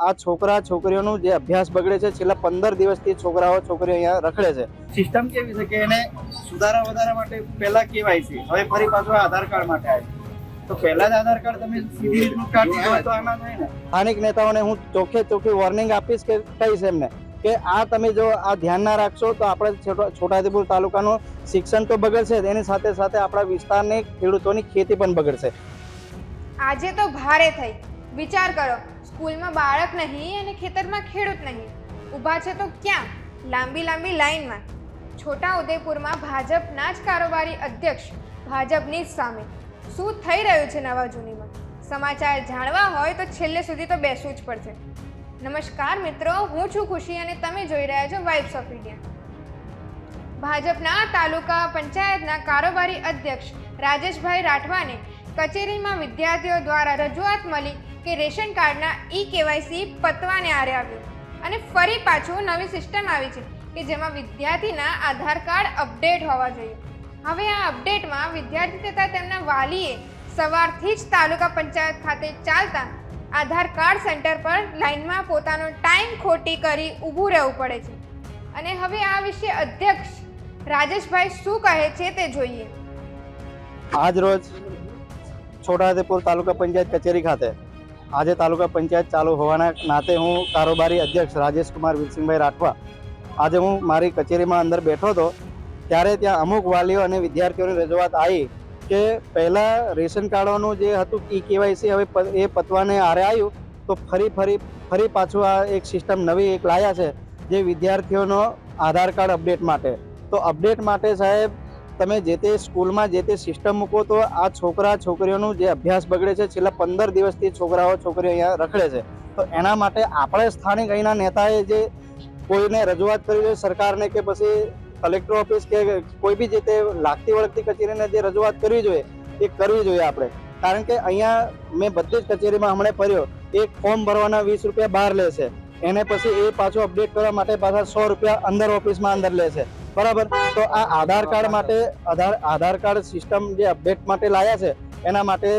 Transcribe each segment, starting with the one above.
આ છોકરા છોકરીઓનું જે અભ્યાસ બગડે છે, છેલ્લા 15 દિવસથી છોકરાઓ છોકરીઓ અહીંયા રખડે છે. સિસ્ટમ કેવી છે કે એને સુધારા વધારા માટે પહેલા કેવાયસી, હવે ફરી પાછું આધાર કાર્ડ માટે આવ્યું. તો પહેલા જ આધાર કાર્ડ તમે સીધી રીતનું કાઢી દો તો આમાં થાય ને. સ્થાનિક નેતાઓને હું ચોખ્ખી વોર્નિંગ આપીશ કે કહીશ એમને કે આ તમે જો આ ધ્યાન ના રાખશો તો આપણે છોટાઉદેપુર તાલુકાનું શિક્ષણ તો બગડશે, એની સાથે સાથે આપણા વિસ્તારની ખેડૂતોની ખેતી પણ બગડશે. આજે તો ભારે થઈ. વિચાર કરો, સ્કૂલમાં બાળક નહીં અને ખેતરમાં ખેડૂત નહીં. ઊભા છે તો ક્યાં? લાંબી લાંબી લાઈનમાં. છોટાઉદેપુરમાં ભાજપના જ કારોબારી અધ્યક્ષ ભાજપની જ સામે. શું થઈ રહ્યું છે નવા જૂનીમાં? સમાચાર જાણવા હોય તો છેલ્લે સુધી તો બેસવું જ પડશે. નમસ્કાર મિત્રો, હું છું ખુશી અને તમે જોઈ રહ્યા છો વાઇબ્સ ઓફ ઇન્ડિયા. ભાજપના તાલુકા પંચાયતના કારોબારી અધ્યક્ષ રાજેશભાઈ રાઠવાને કચેરીમાં વિદ્યાર્થીઓ દ્વારા રજૂઆત મળી કે રેશન કાર્ડના ઈ-કેવાયસી પતવાને આરે આવ્યું અને ફરી પાછું નવી સિસ્ટમ આવી છે કે જેમાં વિદ્યાર્થીના આધાર કાર્ડ અપડેટ હોવા જોઈએ. હવે આ અપડેટમાં વિદ્યાર્થી તથા તેમના વાલીએ સવારથી જ તાલુકા પંચાયત ખાતે ચાલતા આધાર કાર્ડ સેન્ટર પર લાઇનમાં પોતાનો ટાઈમ ખોટી કરી ઊભું રહેવું પડે છે. અને હવે આ વિશે અધ્યક્ષ રાજેશભાઈ શું કહે છે તે જોઈએ. આજ રોજ છોટાઉદેપુર તાલુકા પંચાયત કચેરી ખાતે આજે તાલુકા પંચાયત ચાલુ હોવાના નાતે હું કારોબારી અધ્યક્ષ રાજેશકુમાર વિરસિંહભાઈ રાઠવા આજે હું મારી કચેરીમાં અંદર બેઠો હતો ત્યારે ત્યાં અમુક વાલીઓ અને વિદ્યાર્થીઓની રજૂઆત આવી કે પહેલાં રેશન કાર્ડોનું જે હતું ઈ-કેવાયસી હવે એ પતવાને આરે આવ્યું તો ફરી પાછું આ એક સિસ્ટમ નવી એક લાયા છે જે વિદ્યાર્થીઓનો આધાર કાર્ડ અપડેટ માટે. તો અપડેટ માટે સાહેબ તમે જે તે સ્કૂલમાં જે તે સિસ્ટમ મૂકો તો આ છોકરા છોકરીઓનું જે અભ્યાસ બગડે છે, છેલ્લા 15 દિવસથી છોકરાઓ છોકરીઓ અહીંયા રખડે છે. તો એના માટે આપણે સ્થાનિક અહીંના નેતાએ જે કોઈને રજૂઆત કરી છે સરકારને કે પછી કલેક્ટર ઓફિસ કે કોઈ બી જે તે લાગતી વળગતી કચેરીને જે રજૂઆત કરવી જોઈએ એ કરવી જોઈએ આપણે. કારણ કે અહીંયા મેં બધી જ કચેરીમાં હમણાં ફર્યો, એક ફોર્મ ભરવાના 20 રૂપિયા બહાર લે છે, એને પછી એ પાછું અપડેટ કરવા માટે પાછા 100 રૂપિયા અંદર ઓફિસમાં અંદર લે છે. બરાબર. તો આ આધાર કાર્ડ માટે આધાર કાર્ડ સિસ્ટમ જે અપડેટ માટે લાયા છે એના માટે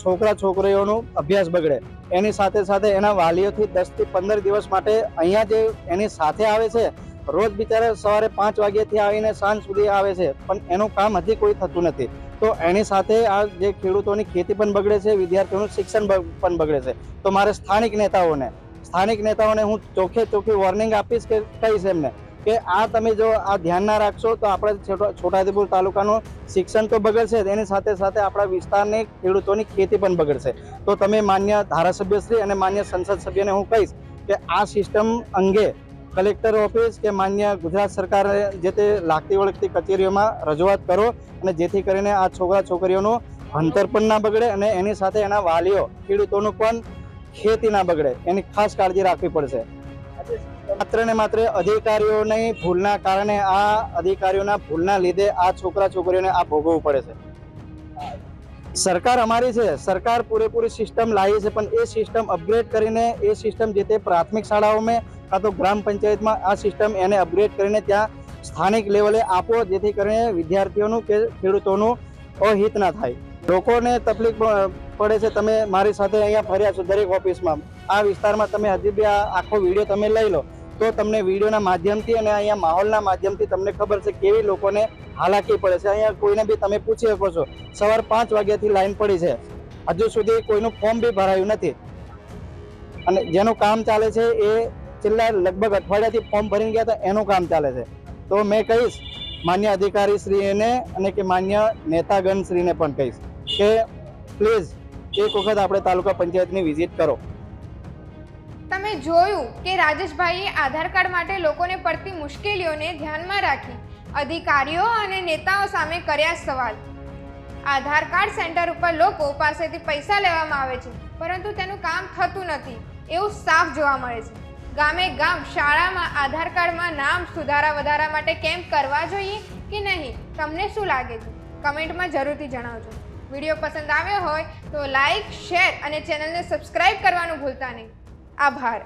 છોકરા છોકરીઓનો અભ્યાસ બગડે, એની સાથે સાથે એના વાલીઓથી 10 થી 15 દિવસ માટે અહીંયા જે એની સાથે આવે છે, રોજ બિચારા સવારે 5 વાગ્યાથી આવીને સાંજ સુધી આવે છે પણ એનું કામ હજી કોઈ થતું નથી. તો એની સાથે આ જે ખેડૂતોની ખેતી પણ બગડે છે, વિદ્યાર્થીઓનું શિક્ષણ પણ બગડે છે. તો મારે સ્થાનિક નેતાઓને હું ચોખ્ખી વોર્નિંગ આપીશ કે કહીશ એમને કે આ તમે જો આ ધ્યાન ના રાખશો તો આપણે છોટાઉદેપુર તાલુકાનું શિક્ષણ તો બગડશે, એની સાથે સાથે આપણા વિસ્તારની ખેડૂતોની ખેતી પણ બગડશે. તો તમે માન્ય ધારાસભ્યશ્રી અને માન્ય સંસદ સભ્યને હું કહીશ કે આ સિસ્ટમ અંગે કલેક્ટર ઓફિસ કે માન્ય ગુજરાત સરકાર જે તે લાગતી વળગતી કચેરીઓમાં રજૂઆત કરો અને જેથી કરીને આ છોકરા છોકરીઓનું ભણતર પણ ના બગડે અને એની સાથે એના વાલીઓ ખેડૂતોનું પણ ખેતી ના બગડે, એની ખાસ કાળજી રાખવી પડશે. માત્ર ને માત્ર અધિકારીઓની ભૂલના કારણે અધિકારીઓના ભૂલના લીધે આ છોકરા છોકરીઓને આ ભોગવવું પડે છે. સરકાર અમારી છે, સરકાર પૂરેપૂરી સિસ્ટમ લાવી છે પણ એ સિસ્ટમ અપગ્રેડ કરીને એ સિસ્ટમ જે તે પ્રાથમિક શાળાઓમાં કાં તો ગ્રામ પંચાયતમાં આ સિસ્ટમ એને અપગ્રેડ કરીને ત્યાં સ્થાનિક લેવલે આપો જેથી કરીને વિદ્યાર્થીઓનું કે ખેડૂતોનું અહિત ના થાય. લોકોને તકલીફ પડે છે. તમે મારી સાથે અહીંયા ફર્યા છો દરેક ઓફિસમાં, આ વિસ્તારમાં તમે હજી બી આ આખો વિડીયો તમે લઈ લો તો તમને વિડીયોના માધ્યમથી અને અહીંયા માહોલના માધ્યમથી તમને ખબર છે કેવી લોકોને હાલાકી પડે છે. અહીંયા કોઈને બી તમે પૂછી શકો છો, સવાર 5 વાગ્યાથી લાઈન પડી છે, હજુ સુધી કોઈનું ફોર્મ બી ભરાયું નથી અને જેનું કામ ચાલે છે એ છેલ્લા લગભગ અઠવાડિયાથી ફોર્મ ભરીને ગયા હતા એનું કામ ચાલે છે. તો મેં કહીશ માન્ય અધિકારી શ્રીને અને કે માન્ય નેતાગણ શ્રીને પણ કહીશ કે પ્લીઝ એક વખત આપણે તાલુકા પંચાયતની વિઝિટ કરો. તમે જોયું કે રાજેશભાઈએ આધાર કાર્ડ માટે લોકોને પડતી મુશ્કેલીઓને ધ્યાનમાં રાખી અધિકારીઓ અને નેતાઓ સામે કર્યા સવાલ. આધાર કાર્ડ સેન્ટર ઉપર લોકો પાસેથી પૈસા લેવામાં આવે છે પરંતુ તેનું કામ થતું નથી એવું સાફ જોવા મળે છે. ગામે ગામ શાળામાં આધાર કાર્ડમાં નામ સુધારા વધારા માટે કેમ્પ કરવા જોઈએ કે નહીં? તમને શું લાગે છે? કમેન્ટમાં જરૂરથી જણાવજો. વિડીયો પસંદ આવ્યો હોય તો લાઈક, શેર અને ચેનલને સબસ્ક્રાઇબ કરવાનું ભૂલતા નહીં. આભાર.